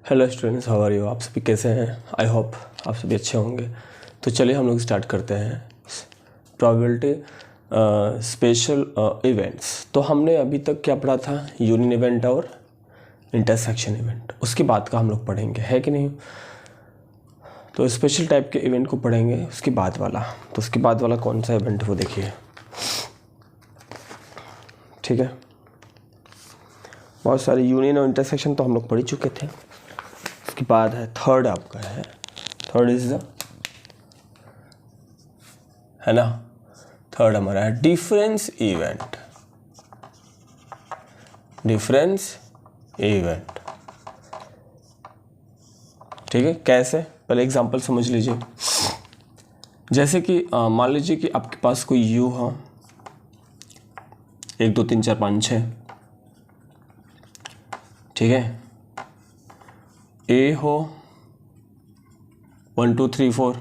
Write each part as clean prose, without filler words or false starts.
Hello students, how are you. आप सभी कैसे हैं? आई होप आप सभी अच्छे होंगे। तो चलिए हम लोग स्टार्ट करते हैं प्रोबेबिलिटी स्पेशल इवेंट्स। तो हमने अभी तक क्या पढ़ा था? यूनियन इवेंट और इंटरसेक्शन इवेंट। उसके बाद का हम लोग पढ़ेंगे, है कि नहीं? तो स्पेशल टाइप के इवेंट को पढ़ेंगे उसके बाद वाला। तो उसके बाद वाला कौन सा इवेंट है वो देखिए, ठीक है। बहुत सारे यूनियन और इंटरसेक्शन तो हम लोग पढ़ ही चुके थे। उसके बाद है थर्ड, आपका थर्ड इज द, है ना, थर्ड हमारा है डिफरेंस इवेंट। डिफरेंस इवेंट, ठीक है। कैसे? पहले एग्जांपल समझ लीजिए। जैसे कि मान लीजिए कि आपके पास कोई यू हो, 1 2 3 4 5 6, ठीक है। ए हो 1 2 3 4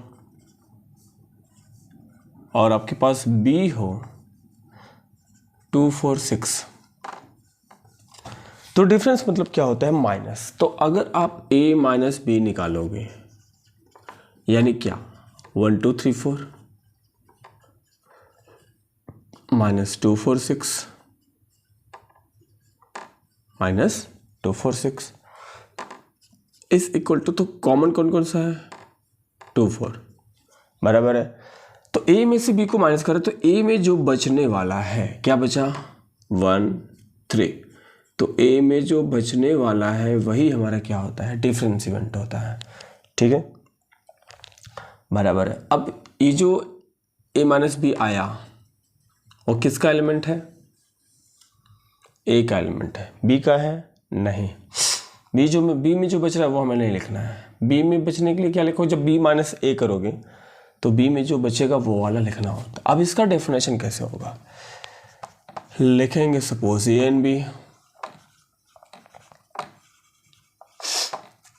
और आपके पास बी हो 2 4 6। तो डिफरेंस मतलब क्या होता है? माइनस। तो अगर आप a माइनस बी निकालोगे, यानी क्या, 1 2 3 4 minus 2 4 6 minus 2 4 6 is equal to, तो कॉमन कौन कौन सा है? 2 4, बराबर है। तो a में से b को माइनस करें तो a में जो बचने वाला है, क्या बचा? 1 3। तो a में जो बचने वाला है वही हमारा क्या होता है? डिफरेंस इवेंट होता है, ठीक है, बराबर है। अब ये जो a माइनस बी आया वो किसका एलिमेंट है? a का एलिमेंट है। b का है? नहीं। b में जो बच रहा है वो हमें नहीं लिखना है। b में बचने के लिए क्या लिखो? जब b माइनस a करोगे तो b में जो बचेगा वो वाला लिखना होता। अब इसका डेफिनेशन कैसे होगा? लिखेंगे suppose a and b,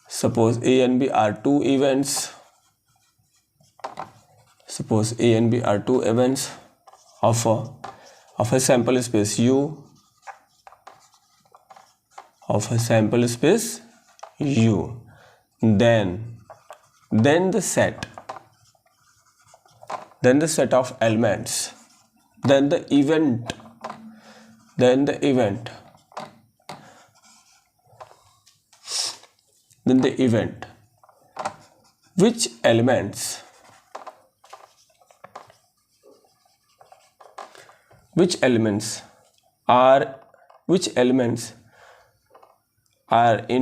suppose a and b are two events, suppose a and b are two events of a sample space u, of a sample space u, then the set of elements, then the event which elements are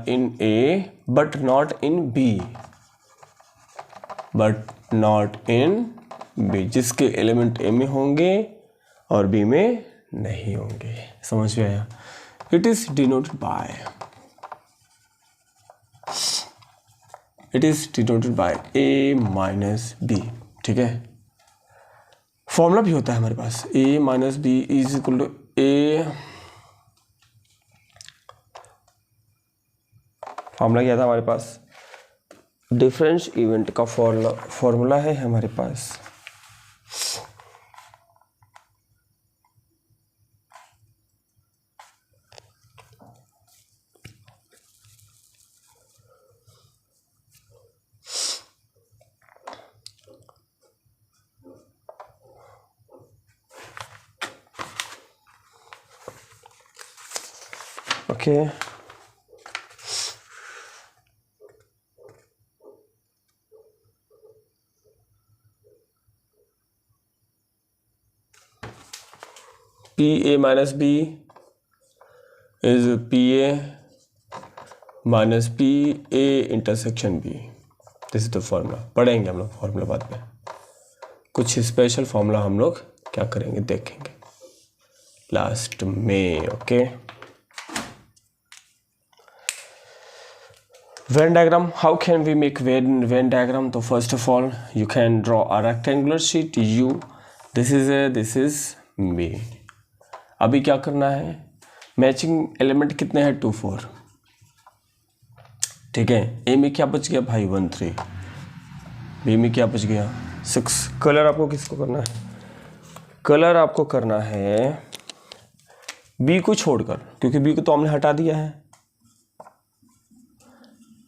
in A but not in B, जिसके element A में होंगे और B में नहीं होंगे। समझ में आया? It is denoted by A minus B, ठीक है। फॉर्मूला भी होता है हमारे पास, A minus B is equal to A। Formula क्या था हमारे पास? डिफरेंस इवेंट का फॉर्मूला है हमारे पास, okay. P A minus B is P A minus P A intersection B. This is the formula. पढ़ेंगे हम लोग फॉर्मूला बाद में। कुछ स्पेशल फॉर्मूला हम लोग क्या करेंगे देखेंगे लास्ट में, okay. Venn diagram. How can we make Venn diagram? तो first of all you can draw a rectangular sheet U. This is A, this is B. अभी क्या करना है? मैचिंग एलिमेंट कितने हैं? 2 4, ठीक है। A में क्या बच गया भाई? 1 3। B में क्या बच गया? 6। कलर आपको किसको करना है? कलर आपको करना है बी को छोड़कर, क्योंकि बी को तो हमने हटा दिया है,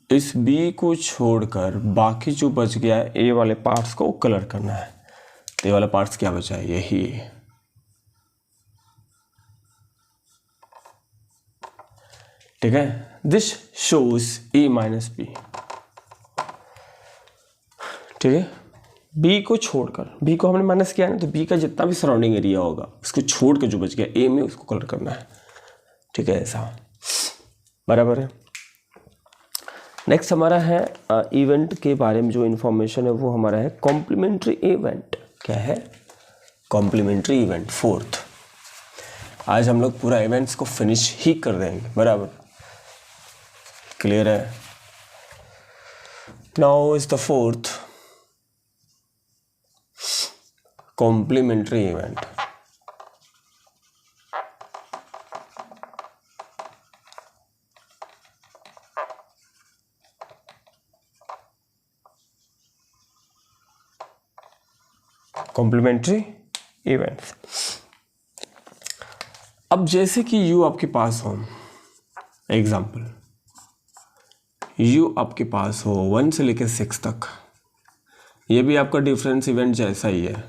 इस बी को छोड़कर बाकी जो बच गया है ए वाले पार्ट्स को कलर करना है। तो ये वाला पार्ट्स क्या बचा है, यही, ठीक है। This shows A minus B, ठीक है। बी को छोड़कर, बी को हमने माइनस किया है ना, तो बी का जितना भी सराउंडिंग एरिया होगा उसको छोड़ के जो बच गया ए में उसको कलर करना है, ठीक है, ऐसा, बराबर है। नेक्स्ट हमारा है इवेंट के बारे में जो इन्फॉर्मेशन है वो हमारा है कॉम्प्लीमेंट्री इवेंट। क्या है, कॉम्प्लीमेंट्री इवेंट, फोर्थ। आज हम लोग पूरा इवेंट्स को फिनिश ही कर देंगे, बराबर, क्लियर है। Now is the fourth complementary event. Complementary events. अब जैसे कि यू आपके पास हो, एग्जाम्पल यू आपके पास हो 1 से लेकर 6 तक, ये भी आपका डिफरेंस इवेंट जैसा ही है,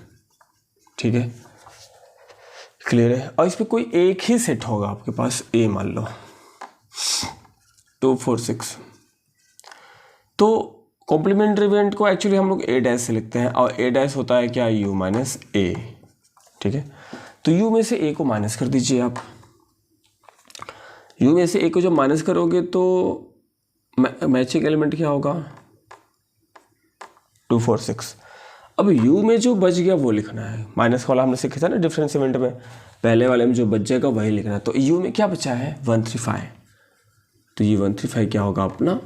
ठीक है, क्लियर है। और इस पर कोई एक ही सेट होगा आपके पास, ए मान लो 2 4 6। तो कॉम्प्लीमेंट्री इवेंट को एक्चुअली हम लोग ए डैश से लिखते हैं, और ए डैश होता है क्या, यू माइनस ए, ठीक है। तो यू में से ए को माइनस कर दीजिए आप, यू में से ए को जब माइनस करोगे तो मैचिंग एलिमेंट क्या होगा, 2 4 6। अब यू में जो बच गया वो लिखना है, माइनस वाला हमने सीखा था ना डिफरेंस इवेंट में, पहले वाले में जो बच जाएगा वही लिखना है। तो यू में क्या बचा है, 135, तो ये 135 क्या होगा, अपना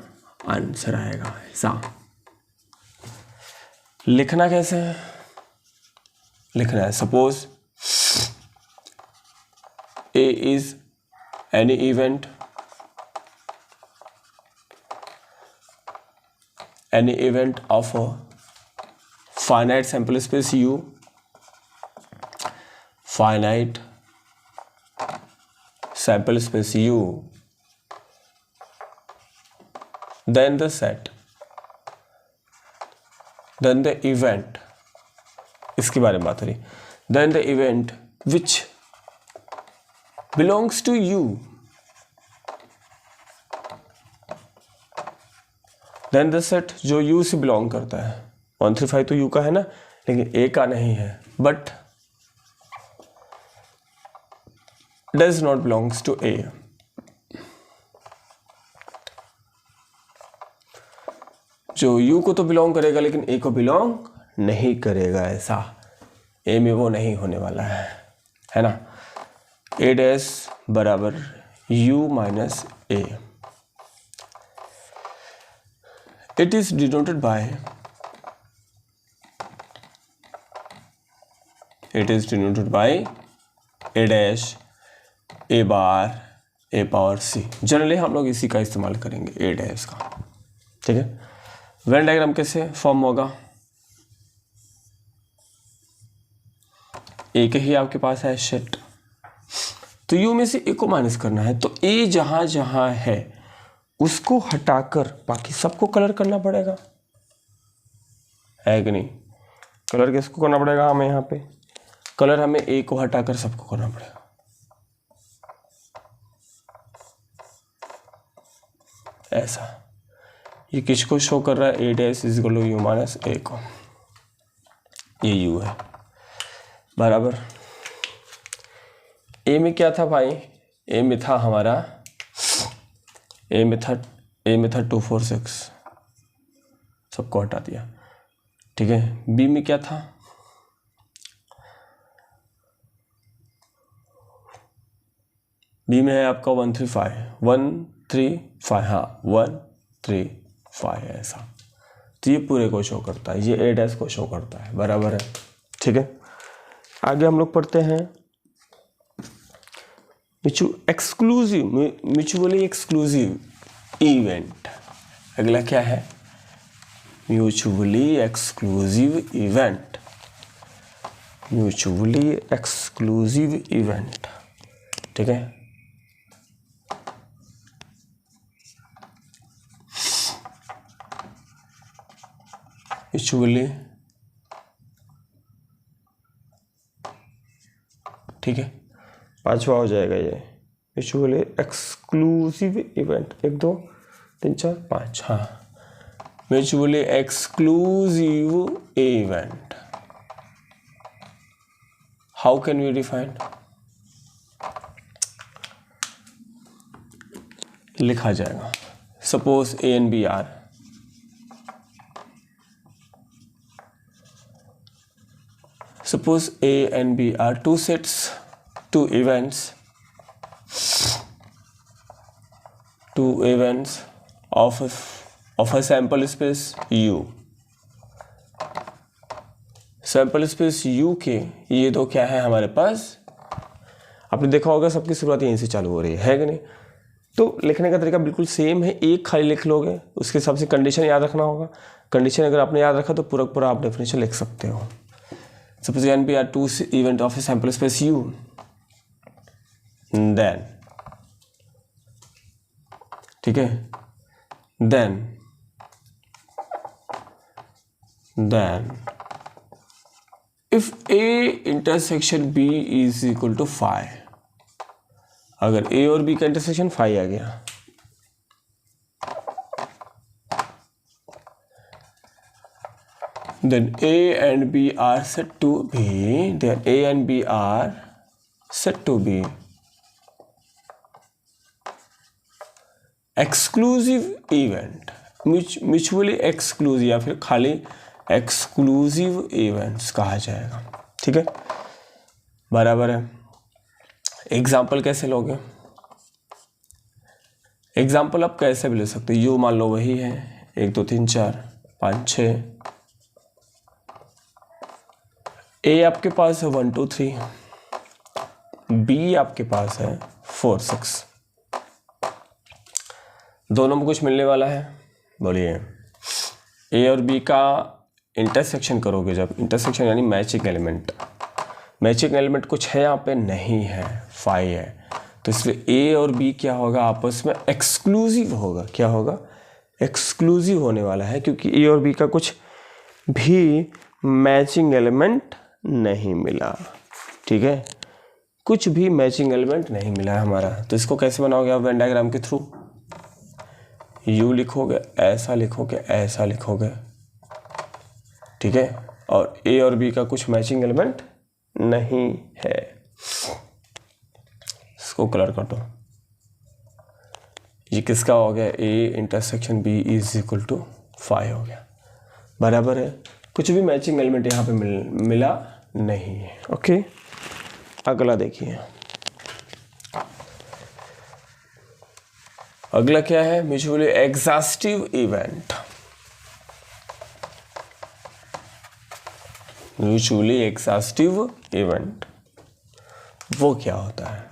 आंसर आएगा, ऐसा। लिखना कैसे है, लिखना है suppose A is any event of a finite sample space U, finite sample space U, then the set, then the event, इसके बारे में बात हो रही, then the event which belongs to U, then the set जो U से belong करता है। 135 तो U का है ना, लेकिन A का नहीं है, but does not belongs to A। जो U को तो बिलोंग करेगा लेकिन A को बिलोंग नहीं करेगा, ऐसा। A में वो नहीं होने वाला है ना। A डैश बराबर U minus A। It is denoted by, A dash A bar A power C। Generally हम लोग इसी का इस्तेमाल करेंगे, A डैश का, ठीक है। वेन डायग्राम कैसे फॉर्म होगा, एक ही आपके पास है सेट, तो यू में से ए को माइनस करना है, तो ए जहां जहां है उसको हटाकर बाकी सबको कलर करना पड़ेगा, है कि नहीं। कलर किसको करना पड़ेगा, हमें यहाँ पे कलर हमें ए को हटाकर सबको करना पड़ेगा, ऐसा। ये किसको शो कर रहा है, A dash is equal to U minus A को, ये यू है, बराबर। ए में क्या था भाई, ए में था हमारा, ए में था 2 4 6, सबको हटा दिया, ठीक है। बी में क्या था, बी में है आपका 135, हाँ 135, ऐसा। तो ये पूरे को शो करता है, ये ए डैश को शो करता है, बराबर है, ठीक है। आगे हम लोग पढ़ते हैं म्यूचुअली एक्सक्लूसिव इवेंट। अगला क्या है, म्यूचुअली एक्सक्लूसिव इवेंट। ठीक है। यूजुअली, ठीक है, पांचवा हो जाएगा ये यूजुअली एक्सक्लूसिव इवेंट। 1 2 3 4 5, हाँ, mutually exclusive event. How can we define? लिखा जाएगा, suppose A and B are, suppose A and B are two sets, two events of a sample space U. Sample space U के ये दो क्या है हमारे पास, आपने देखा होगा सबकी शुरुआत यहीं से चालू हो रही है कि नहीं। तो लिखने का तरीका बिल्कुल सेम है, एक खाली लिख लोगे, उसके हिसाब से कंडीशन याद रखना होगा। कंडीशन अगर आपने याद रखा तो पूरा पूरा आप डेफिनेशन लिख सकते हो। Suppose A and B are two event of a sample space U, then, ठीक है, then if A intersection B is equal to phi, अगर A और B का इंटरसेक्शन phi आ गया, then A and B are said to be, then A and B are said to be exclusive event, mutually exclusive या फिर खाली exclusive events कहा जाएगा, ठीक है, बराबर है। एग्जाम्पल कैसे लोगे? एग्जाम्पल आप कैसे भी ले सकते हो, यू मान लो वही है, 1 2 3 4 5 6, ए आपके पास है 1 2 3, बी आपके पास है 4 6, दोनों में कुछ मिलने वाला है, बोलिए। ए और बी का इंटरसेक्शन करोगे जब, इंटरसेक्शन यानी मैचिंग एलिमेंट, मैचिंग एलिमेंट कुछ है यहाँ पे नहीं है, फाई है, तो इसलिए ए और बी क्या होगा आपस में एक्सक्लूसिव होगा। क्या होगा? एक्सक्लूसिव होने वाला है, क्योंकि ए और बी का कुछ भी मैचिंग एलिमेंट नहीं मिला, ठीक है, कुछ भी मैचिंग एलिमेंट नहीं मिला है हमारा। तो इसको कैसे बनाओगे आप वेन डायग्राम के थ्रू? यू लिखोगे, ऐसा लिखोगे, ऐसा लिखोगे, ठीक है, और ए और बी का कुछ मैचिंग एलिमेंट नहीं है। इसको कलर कर दो, ये किसका हो गया? A intersection B is equal to 5 हो गया, बराबर है। कुछ भी मैचिंग एलिमेंट यहाँ पे मिला नहीं है। ओके, अगला देखिए, अगला क्या है? Mutually exhaustive event. Mutually exhaustive event वो क्या होता है?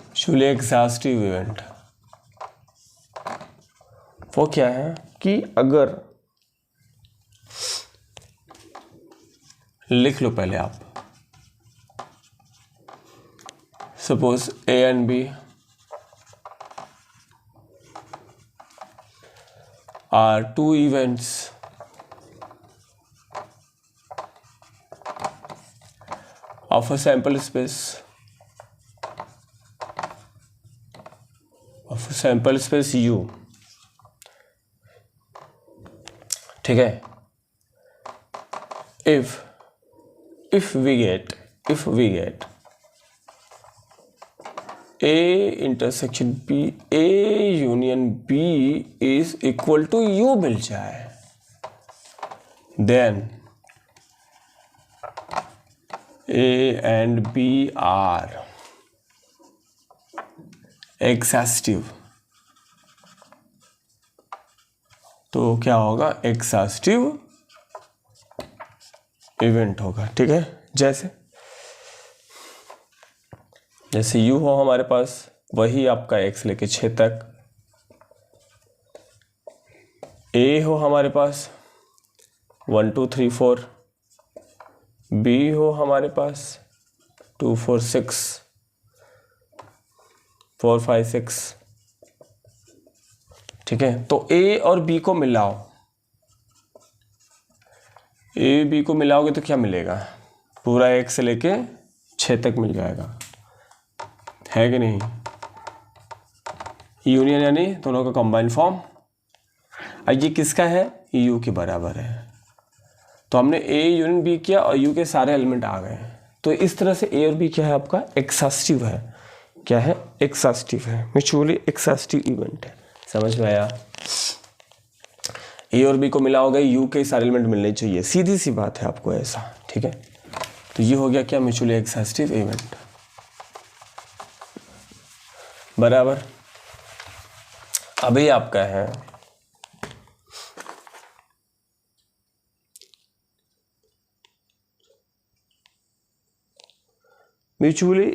म्यूचुअली एग्जॉस्टिव इवेंट वो क्या है कि अगर, लिख लो पहले आप, suppose A and B are two events of a sample space U, ठीक है। if we get A intersection B, A union B is equal to U मिल जाए, then A and B are exhaustive. तो क्या होगा? Exhaustive event होगा, ठीक है। जैसे U हो हमारे पास, वही आपका X लेके 6 तक, A हो हमारे पास 1 2 3 4, बी हो हमारे पास 2 4 6 4 5 6, ठीक है। तो ए और बी को मिलाओ, ए बी को मिलाओगे तो क्या मिलेगा, पूरा 1 से लेके 6 तक मिल जाएगा, है कि नहीं। यूनियन यानी दोनों का कंबाइंड फॉर्म। अब ये किसका है, यू के बराबर है। तो हमने ए यूनियन बी किया और यू के सारे एलिमेंट आ गए। तो इस तरह से ए और बी क्या है आपका, एक्सॉस्टिव है। क्या है, एक्सॉस्टिव है, म्यूचुअली एक्सॉस्टिव इवेंट है। समझ में आया। ए और बी को मिला होगा, यू के सारे एलिमेंट मिलने चाहिए, सीधी सी बात है आपको ऐसा, ठीक है। तो ये हो गया क्या, म्यूचुअली एक्सॉस्टिव इवेंट, बराबर। अभी आपका है म्यूचुअली,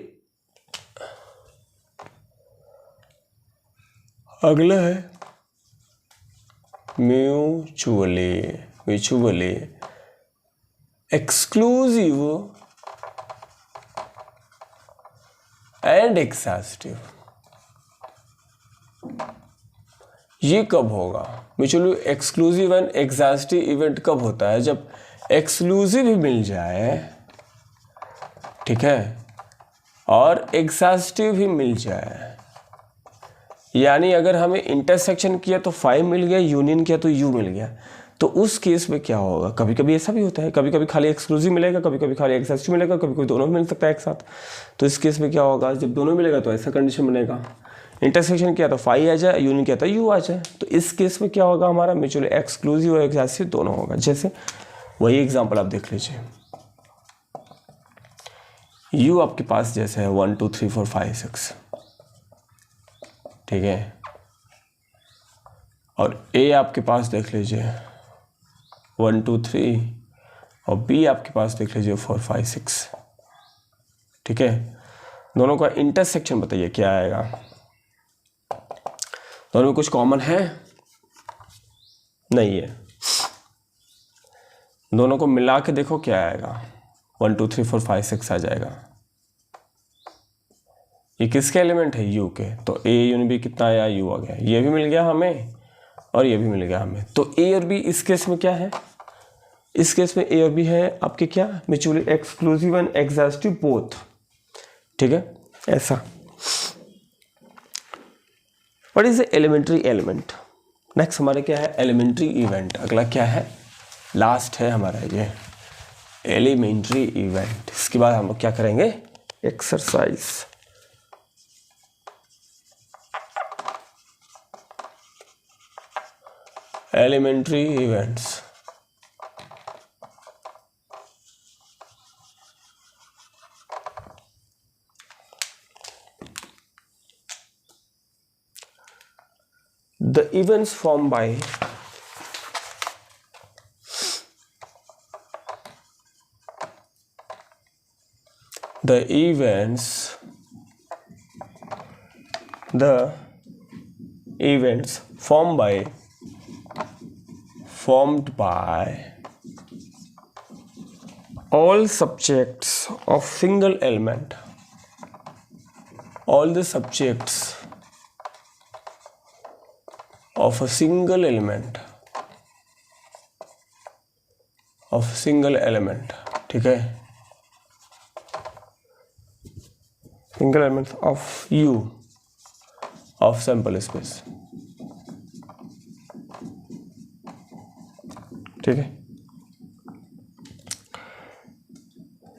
अगला है म्यूचुअली एक्सक्लूसिव एंड एक्सॉस्टिव। ये कब होगा, mutually exclusive and exhaustive event कब होता है, जब एक्सक्लूसिव भी मिल जाए, ठीक है, और एक्सॉस्टिव भी मिल जाए। यानी अगर हमें इंटरसेक्शन किया तो 5 मिल गया, यूनियन किया तो यू मिल गया। तो उस केस में क्या होगा, कभी कभी ऐसा भी होता है, कभी कभी खाली एक्सक्लूसिव मिलेगा, कभी कभी खाली एक्सॉस्टिव मिलेगा, कभी कभी दोनों मिल सकता है एक साथ। तो इस केस में क्या होगा, जब दोनों मिलेगा तो ऐसा कंडीशन बनेगा, इंटरसेक्शन किया तो 5 आ जाए, यूनियन किया तो यू आ जाए। तो इस केस में क्या होगा, हमारा म्यूचुअली एक्सक्लूसिव और एक्सॉस्टिव दोनों होगा। जैसे वही एग्जाम्पल आप देख लीजिए, यू आपके पास जैसे है 1 2 3 4 5 6, ठीक है, और ए आपके पास देख लीजिए 1 2 3, और बी आपके पास देख लीजिए 4 5 6, ठीक है। दोनों का इंटरसेक्शन बताइए क्या आएगा, दोनों में कुछ कॉमन है, नहीं है। दोनों को मिला के देखो क्या आएगा, 1 2 3 4 5 6 आ जाएगा। ये किसके एलिमेंट है, यू के। तो ए यूनियन बी कितना आया, यू आ गया, ये भी मिल गया हमें और ये भी मिल गया हमें। तो ए और बी इस केस में क्या है, इस केस में ए और बी है आपके क्या, mutually exclusive and exhaustive both, ठीक है, ऐसा। What is the elementary element. Next हमारे क्या है, एलिमेंट्री इवेंट। अगला क्या है, लास्ट है हमारा ये एलिमेंट्री इवेंट। इसके बाद हम लोग क्या करेंगे, exercise. Elementary events, the events formed by the events formed by all subjects of single element, all the subjects of a single element, ठीक है, single element of U of sample space, ठीक है,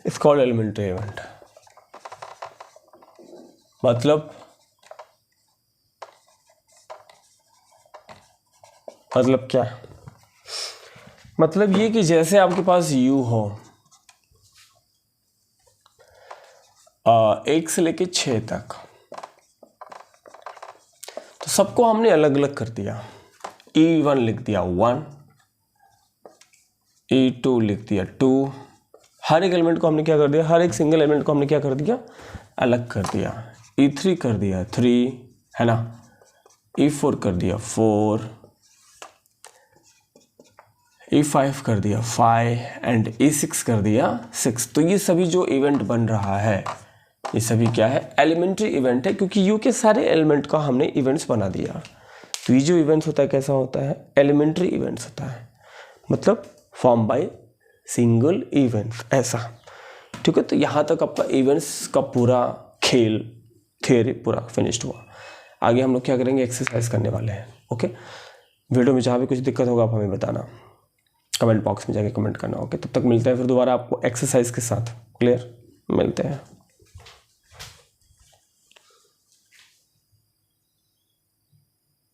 इट्स कॉल्ड एलिमेंट्री इवेंट। मतलब क्या, मतलब ये कि जैसे आपके पास U हो 1 से लेके 6 तक, तो सबको हमने अलग अलग कर दिया। E1 लिख दिया 1, E2 लिख दिया 2, हर एक एलिमेंट को हमने क्या कर दिया, हर एक सिंगल एलिमेंट को हमने क्या कर दिया, अलग कर दिया। E3 कर दिया 3, है ना, E4 कर दिया 4, A5 कर दिया 5 एंड A6 कर दिया 6। तो ये सभी जो इवेंट बन रहा है ये सभी क्या है, एलिमेंट्री इवेंट है, क्योंकि यू के सारे एलिमेंट का हमने इवेंट्स बना दिया। तो ये जो इवेंट्स होता है कैसा होता है, एलिमेंट्री इवेंट्स होता है, मतलब फॉर्म बाय सिंगल इवेंट्स ऐसा। ठीक है, तो यहाँ तक आपका इवेंट्स का पूरा खेल थियरी पूरा फिनिश्ड हुआ। आगे हम लोग क्या करेंगे, एक्सरसाइज करने वाले हैं। ओके, वीडियो में जहाँ भी कुछ दिक्कत होगा आप हमें बताना, कमेंट बॉक्स में जाके कमेंट करना। ओके, तब तक मिलते हैं फिर दोबारा आपको एक्सरसाइज के साथ। क्लियर, मिलते हैं।